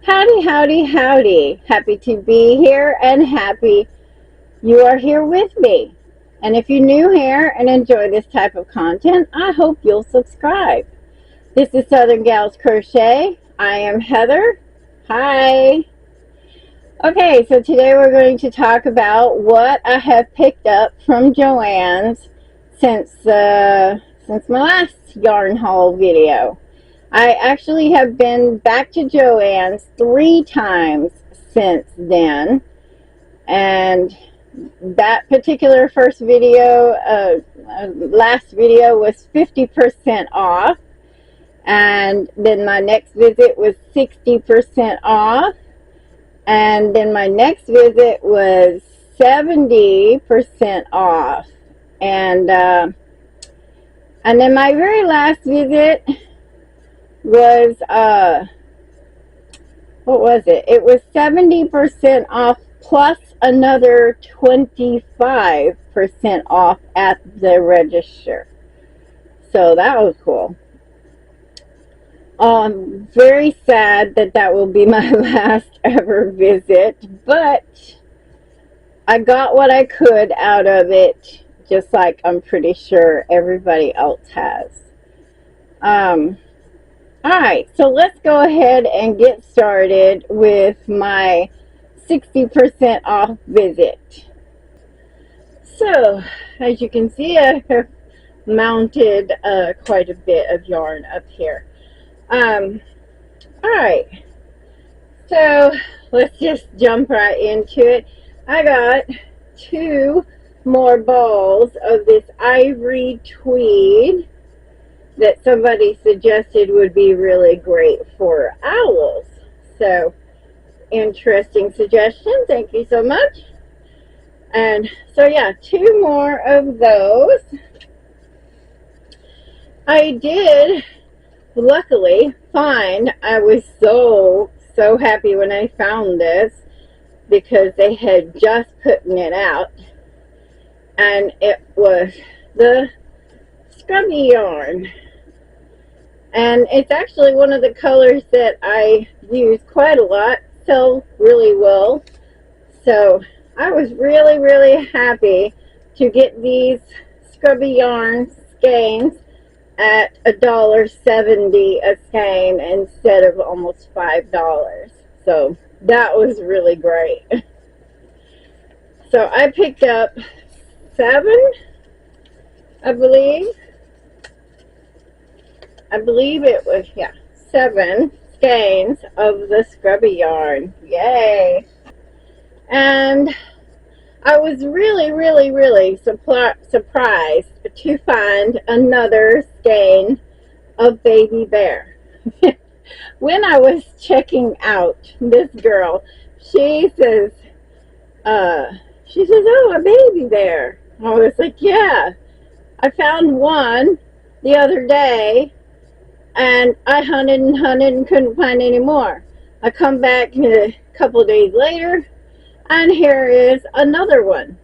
Howdy, howdy, howdy. Happy to be here and happy you are here with me. And if you're new here and enjoy this type of content, I hope you'll subscribe. This is Southern Gals Crochet. I am Heather. Hi. Okay, so today we're going to talk about what I have picked up from Joann's since my last yarn haul video. I actually have been back to Joann's 3 times since then, and that particular first video, last video, was 50% off, and then my next visit was 60% off, and then my next visit was 70% off, and then my very last visit was what was it? It was 70% off plus another 25% off at the register. So that was cool. Very sad that will be my last ever visit, but I got what I could out of it, just like I'm pretty sure everybody else has. Alright, so let's go ahead and get started with my 60% off visit. So, as you can see, I have mounted quite a bit of yarn up here. Alright, so let's just jump right into it. I got 2 more balls of this ivory tweed that somebody suggested would be really great for owls. So, interesting suggestion. Thank you so much. And so, yeah, 2 more of those. I did, luckily, find, I was so happy when I found this, because they had just putting it out, and it was the scrubby yarn. And it's actually one of the colors that I use quite a lot, sell really well. So I was really happy to get these scrubby yarn skeins at $1.70 a skein instead of almost $5. So that was really great. So I picked up 7, I believe it was, yeah, 7 skeins of the scrubby yarn. Yay! And I was really surprised to find another skein of baby bear. When I was checking out this girl, she says, oh, a baby bear. I was like, yeah, I found one the other day, and I hunted and couldn't find any more. I come back a couple days later, and here is another one.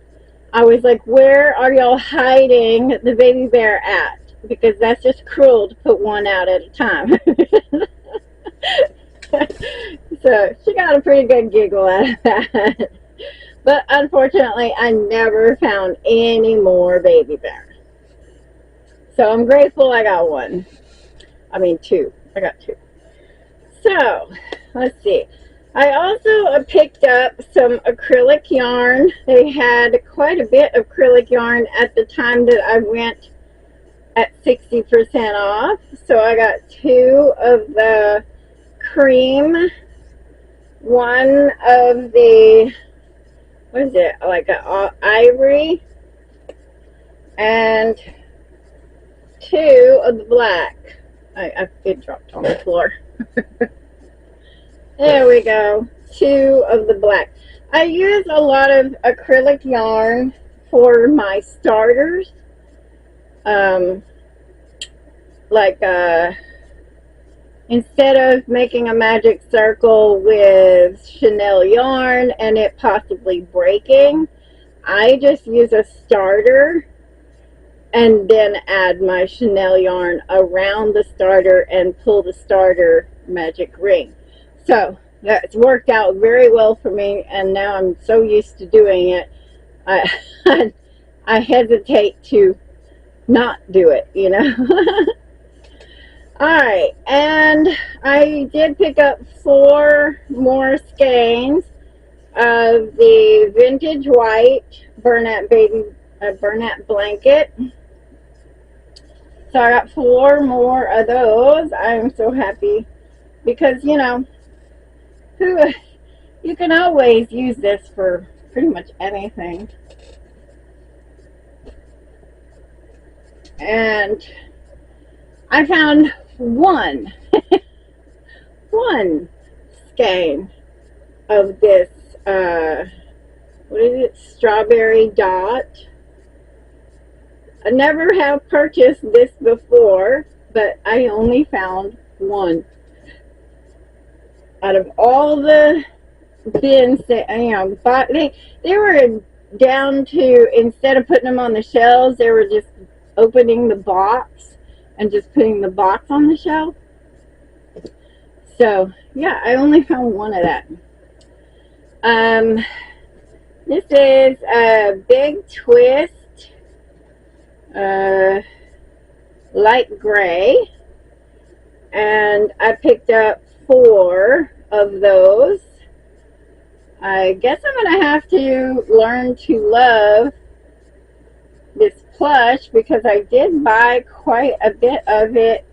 I was like, where are y'all hiding the baby bear at? Because that's just cruel to put one out at a time. So she got a pretty good giggle out of that. But unfortunately, I never found any more baby bear. So I'm grateful I got one. I mean 2. I got 2. So, let's see. I also picked up some acrylic yarn. They had quite a bit of acrylic yarn at the time that I went at 60% off. So I got 2 of the cream, 1 of the, what is it, like an ivory, and 2 of the black. It dropped on the floor. There we go. 2 of the black. I use a lot of acrylic yarn for my starters. Instead of making a magic circle with Chanel yarn and it possibly breaking, I just use a starter and then add my chenille yarn around the starter and pull the starter magic ring. So that's worked out very well for me, and now I'm so used to doing it, I I hesitate to not do it, you know. Alright, and I did pick up 4 more skeins of the vintage white Bernat Bernat blanket. So I got 4 more of those. I'm so happy because, you know, you can always use this for pretty much anything. And I found one skein of this what is it, strawberry dot. I never have purchased this before, but I only found one out of all the bins that, you know, bought. They were down to, instead of putting them on the shelves, they were just opening the box and just putting the box on the shelf. So yeah, I only found one of that. This is a Big Twist light gray, and I picked up 4 of those. I guess I'm gonna have to learn to love this plush because I did buy quite a bit of it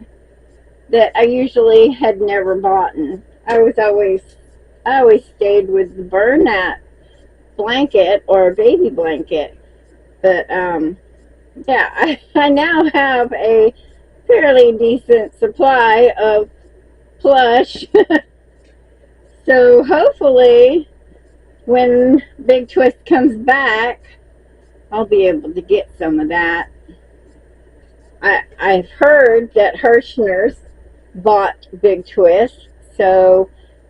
that I usually had never bought. I always stayed with the Bernat blanket or baby blanket, but yeah, I now have a fairly decent supply of plush. So hopefully when Big Twist comes back, I'll be able to get some of that. I've heard that Hirschner's bought Big Twist, so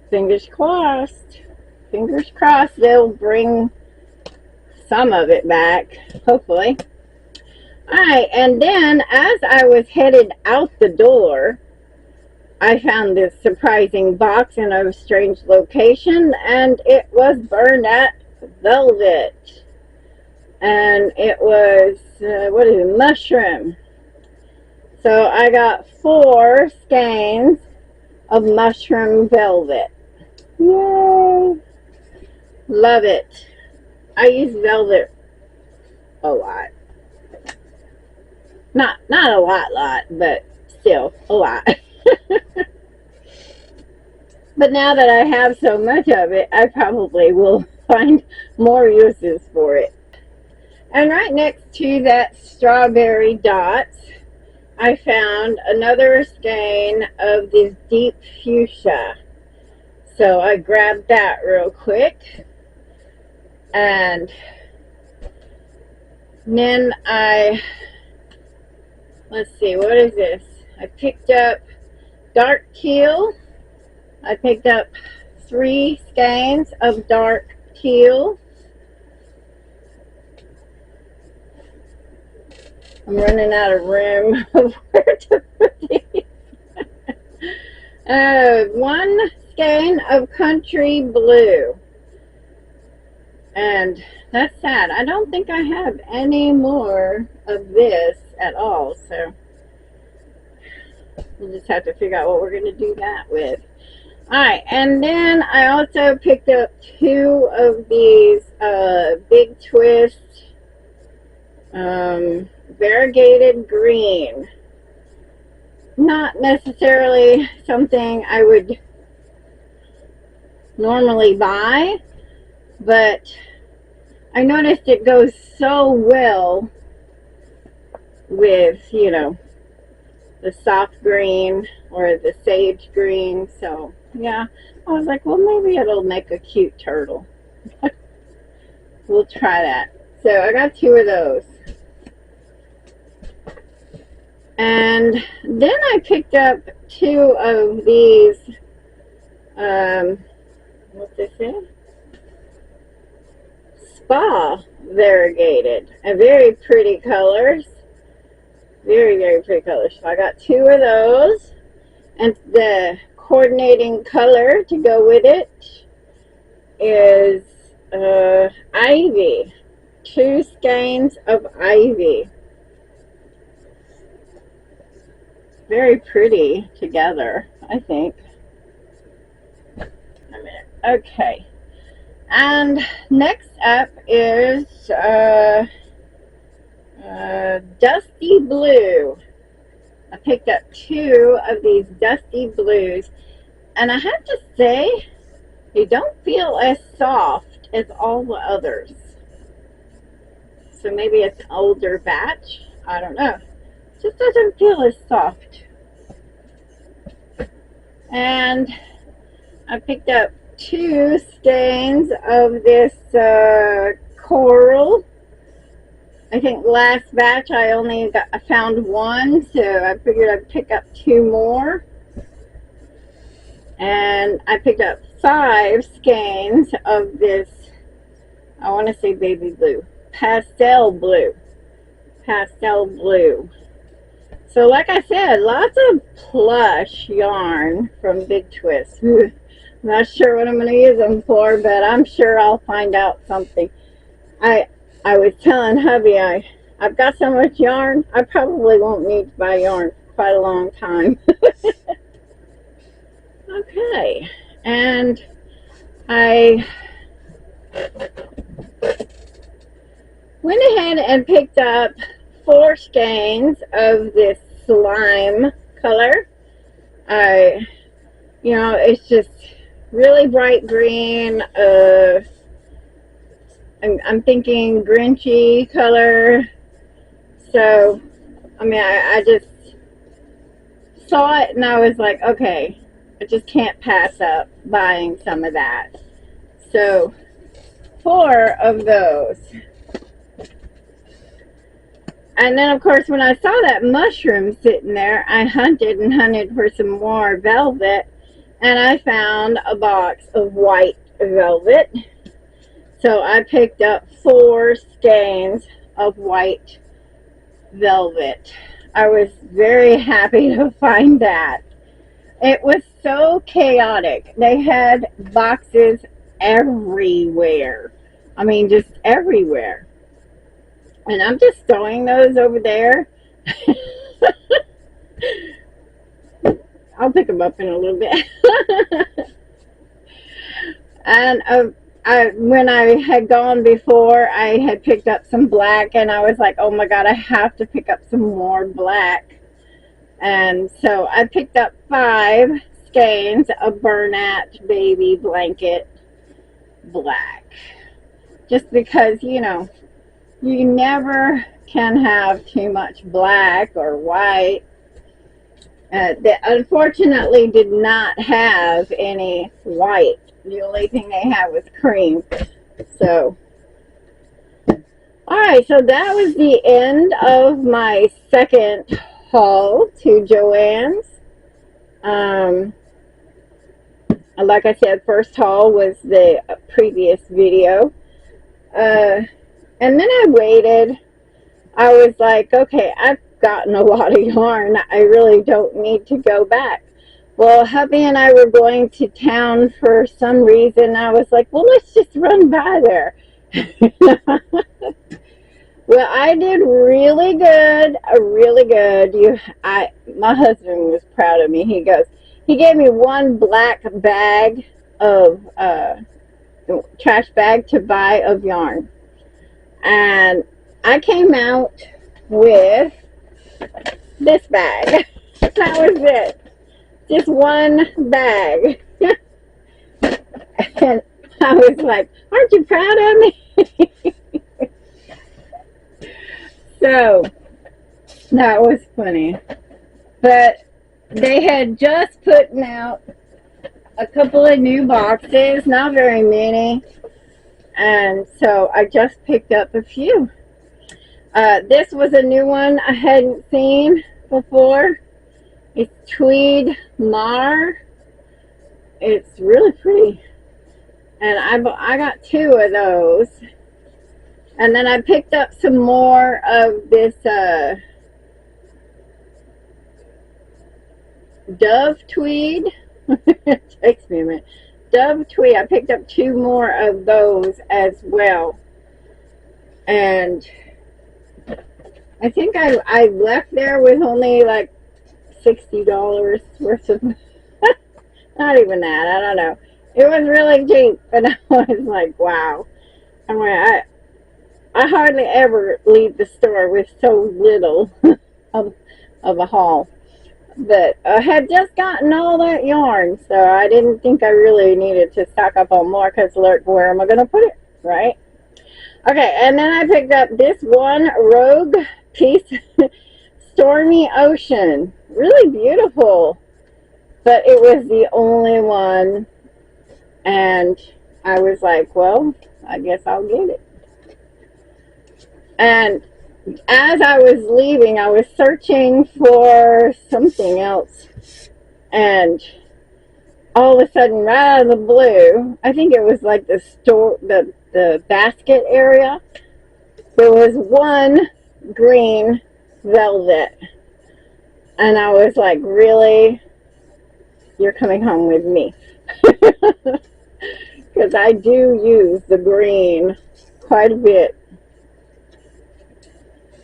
fingers crossed. Fingers crossed they'll bring some of it back, hopefully. Alright, and then as I was headed out the door, I found this surprising box in a strange location, and it was Bernat velvet. And it was, what is it, mushroom. So I got 4 skeins of mushroom velvet. Yay! Love it. I use velvet a lot. Not a lot, but still a lot. But now that I have so much of it, I probably will find more uses for it. And right next to that strawberry dots, I found another skein of this deep fuchsia. So I grabbed that real quick. And then let's see, what is this? I picked up dark teal. I picked up 3 skeins of dark teal. I'm running out of room of where to put these. 1 skein of country blue. And that's sad. I don't think I have any more of this at all, so we'll just have to figure out what we're going to do that with. Alright, and then I also picked up 2 of these Big Twist variegated green. Not necessarily something I would normally buy, but I noticed it goes so well with, you know, the soft green or the sage green. So yeah, I was like, well, maybe it'll make a cute turtle. We'll try that. So I got 2 of those. And then I picked up 2 of these, what's this in? Spa variegated. Very pretty colors. Very, very pretty colors. So I got 2 of those. And the coordinating color to go with it is ivy. 2 skeins of ivy. Very pretty together, I think. A minute. Okay. And next up is dusty blue. I picked up 2 of these dusty blues, and I have to say they don't feel as soft as all the others. So maybe it's an older batch. I don't know. It just doesn't feel as soft. And I picked up 2 skeins of this coral. I think last batch I found 1, so I figured I'd pick up 2 more. And I picked up 5 skeins of this, I want to say baby blue, pastel blue. So like I said, lots of plush yarn from Big Twist. Not sure what I'm going to use them for, but I'm sure I'll find out something. I was telling hubby I've got so much yarn, I probably won't need to buy yarn for quite a long time. Okay, and I went ahead and picked up 4 skeins of this slime color. It's just really bright green. I'm thinking Grinchy color. So, I mean, I just saw it and I was like, okay, I just can't pass up buying some of that. So, 4 of those. And then, of course, when I saw that mushroom sitting there, I hunted and hunted for some more velvet. And I found a box of white velvet. So I picked up 4 skeins of white velvet. I was very happy to find that. It was so chaotic. They had boxes everywhere. I mean, just everywhere. And I'm just throwing those over there. I'll pick them up in a little bit. And when I had gone before, I had picked up some black, and I was like, oh my God, I have to pick up some more black. And so I picked up 5 skeins of Bernat Baby Blanket Black. Just because, you never can have too much black or white. They unfortunately did not have any white. The only thing they had was cream. So, alright, so that was the end of my second haul to Joann's. Like I said, first haul was the previous video. And then I waited. I was like, okay, I've gotten a lot of yarn. I really don't need to go back. Well, hubby and I were going to town for some reason. I was like, well, let's just run by there. Well, I did really good, really good. My husband was proud of me. He gave me 1 black bag of, trash bag to buy of yarn. And I came out with this bag. That was it. Just 1 bag. And I was like, aren't you proud of me? So, that was funny. But they had just put out a couple of new boxes, not very many. And so I just picked up a few. This was a new one I hadn't seen before. It's Tweed Mar. It's really pretty. And I got 2 of those. And then I picked up some more of this Dove tweed. It takes me a minute. Dove tweed. I picked up 2 more of those as well. And I think I left there with only like $60 worth of, not even that, I don't know. It was really cheap, and I was like, wow. I mean, I hardly ever leave the store with so little of, of a haul. But I had just gotten all that yarn, so I didn't think I really needed to stock up on more because, look, where am I going to put it, right? Okay, and then I picked up this one rogue piece, Stormy Ocean. Really beautiful, but it was the only one, and I was like, well, I guess I'll get it. And as I was leaving, I was searching for something else, and all of a sudden, right out of the blue, I think it was like the store, the basket area, there was one green velvet, and I was like, really? You're coming home with me. Because I do use the green quite a bit.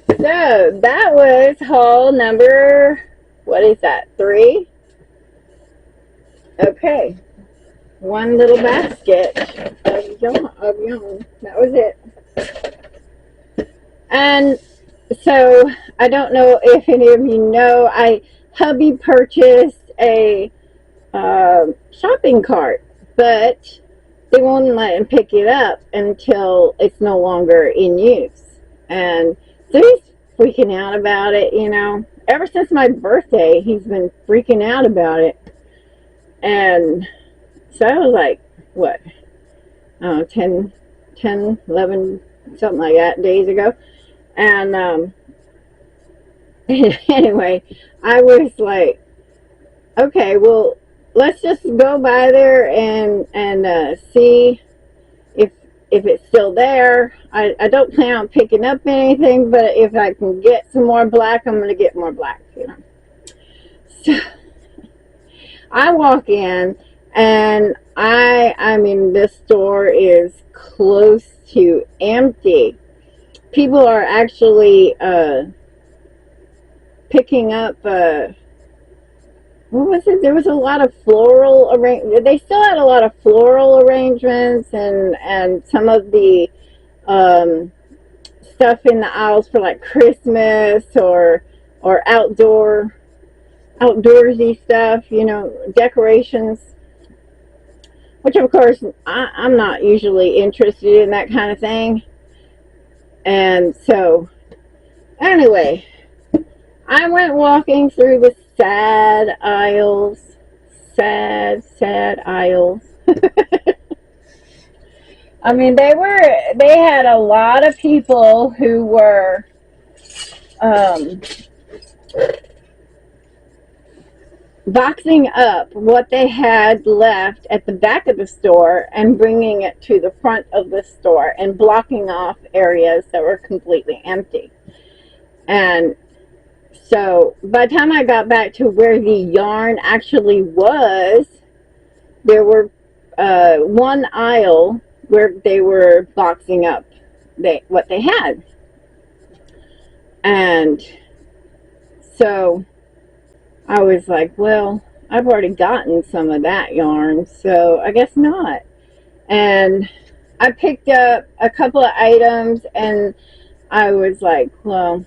So that was haul number, what is that, 3? Okay. One little basket of yarn. That was it. And so I don't know if any of you know, hubby purchased a shopping cart, but they won't let him pick it up until it's no longer in use. And so he's freaking out about it, you know. Ever since my birthday, he's been freaking out about it. And so I was like, what, 10, 11, something like that, days ago. And anyway, I was like, okay, well, let's just go by there and see if it's still there. I don't plan on picking up anything, but if I can get some more black, I'm going to get more black, you know. So I walk in, and I mean, this store is close to empty. People are actually picking up, what was it? There was a lot of floral they still had a lot of floral arrangements, and some of the stuff in the aisles for like Christmas or outdoorsy stuff, you know, decorations, which of course I'm not usually interested in that kind of thing. And so anyway, I went walking through the sad aisles. Sad aisles. I mean, they had a lot of people who were boxing up what they had left at the back of the store and bringing it to the front of the store and blocking off areas that were completely empty. And so by the time I got back to where the yarn actually was, there were one aisle where they were boxing up what they had. And so I was like, well, I've already gotten some of that yarn, so I guess not. And I picked up a couple of items, and I was like, well,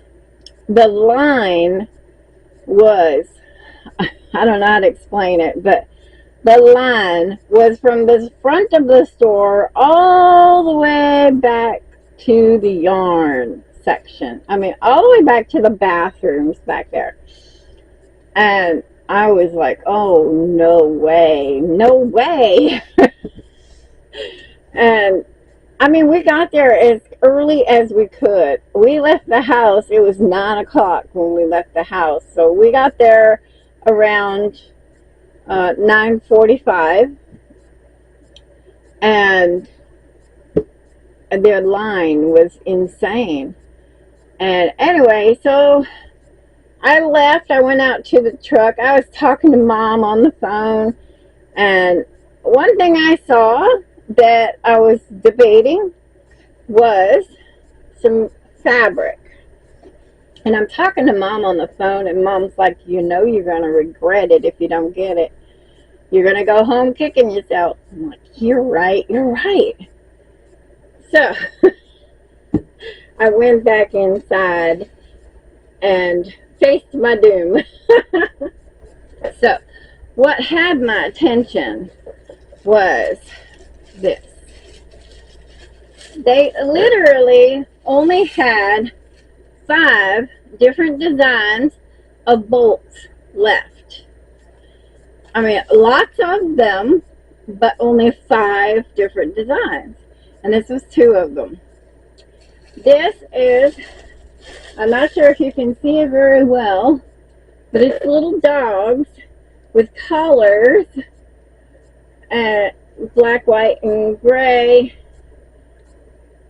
the line was, I don't know how to explain it, but the line was from the front of the store all the way back to the yarn section. I mean, all the way back to the bathrooms back there. And I was like, oh, no way, no way. And I mean, we got there as early as we could. We left the house, it was 9 o'clock when we left the house. So we got there around 9:45. And their line was insane. And anyway, so I left. I went out to the truck. I was talking to Mom on the phone, and one thing I saw that I was debating was some fabric. And I'm talking to Mom on the phone, and Mom's like, you know you're going to regret it if you don't get it. You're going to go home kicking yourself. I'm like, you're right, you're right. So I went back inside and faced my doom. So what had my attention was this. They literally only had 5 different designs of bolts left. I mean, lots of them, but only 5 different designs. And this was 2 of them. This is, I'm not sure if you can see it very well, but it's little dogs with collars, and black, white, and gray,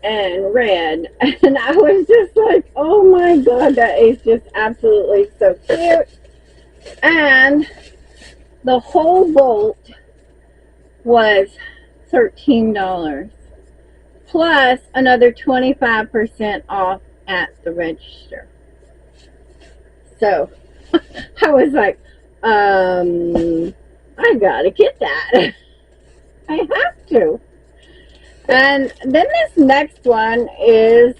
and red. And I was just like, oh my god, that is just absolutely so cute. And the whole bolt was $13 plus another 25% off at the register. So I was like, I gotta get that. I have to. And then this next one is,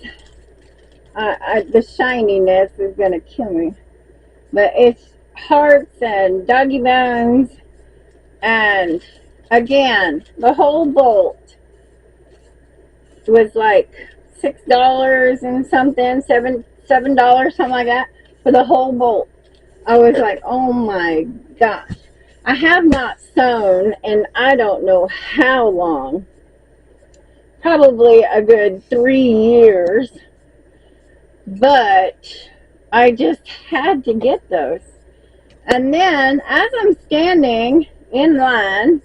the shininess is going to kill me. But it's hearts and doggy bones. And again, the whole bolt was like $6 and something, $7, something like that, for the whole bolt. I was like, oh my gosh. I have not sewn in I don't know how long. Probably a good 3 years, but I just had to get those. And then as I'm standing in line,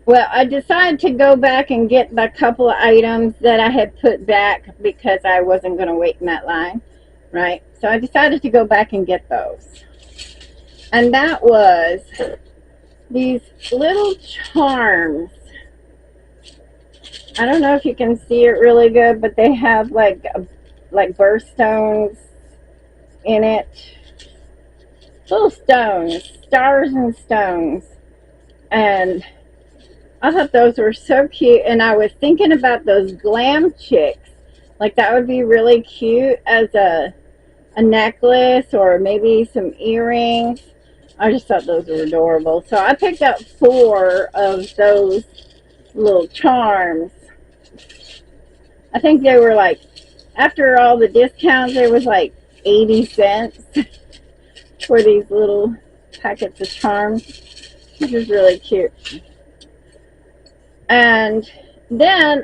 well, I decided to go back and get the couple of items that I had put back because I wasn't going to wait in that line, right? So I decided to go back and get those. And that was these little charms. I don't know if you can see it really good, but they have like birthstones in it. Little stones, stars and stones. And I thought those were so cute. And I was thinking about those glam chicks. Like that would be really cute as a necklace or maybe some earrings. I just thought those were adorable. So I picked up 4 of those little charms. I think they were like, after all the discounts, it was like 80 cents for these little packets of charms, which is really cute. And then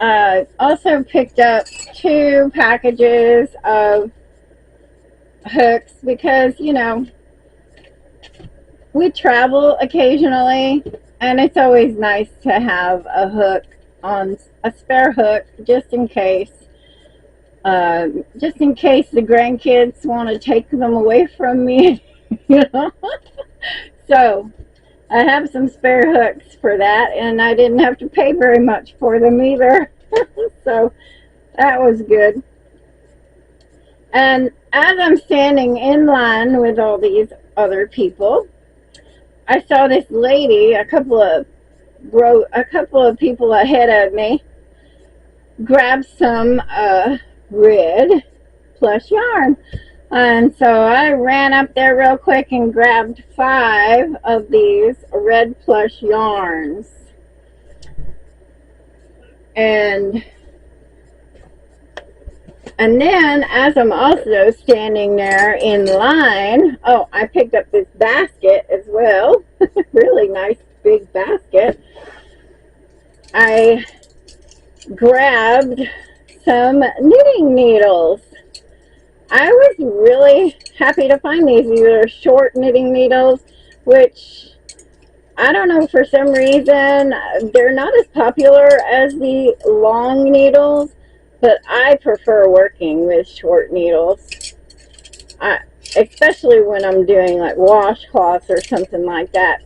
I also picked up 2 packages of hooks because, you know, we travel occasionally and it's always nice to have a hook, on a spare hook, just in case the grandkids want to take them away from me. You know. So I have some spare hooks for that, and I didn't have to pay very much for them either. So that was good. And as I'm standing in line with all these other people, I saw this lady, a couple of people ahead of me, grab some red plush yarn. And so I ran up there real quick and grabbed 5 of these red plush yarns. And then as I'm also standing there in line, oh, I picked up this basket as well. Really nice big basket. I grabbed some knitting needles. I was really happy to find these. These are short knitting needles, which I don't know, for some reason they're not as popular as the long needles, but I prefer working with short needles. Especially when I'm doing like washcloths or something like that.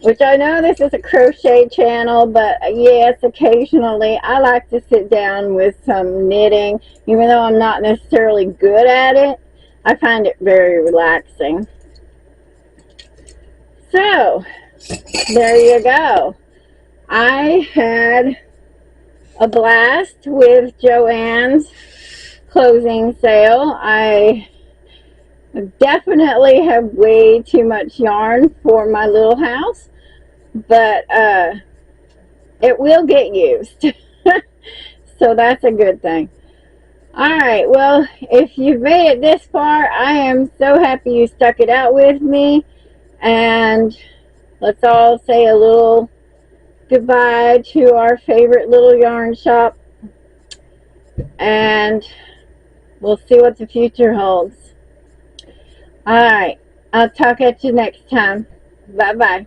Which I know this is a crochet channel, but yes, occasionally I like to sit down with some knitting. Even though I'm not necessarily good at it, I find it very relaxing. So, there you go. I had a blast with Joann's closing sale. I definitely have way too much yarn for my little house, but it will get used. So that's a good thing. Alright, well, if you've made it this far, I am so happy you stuck it out with me. And let's all say a little goodbye to our favorite little yarn shop. And we'll see what the future holds. Alright, I'll talk at you next time. Bye-bye.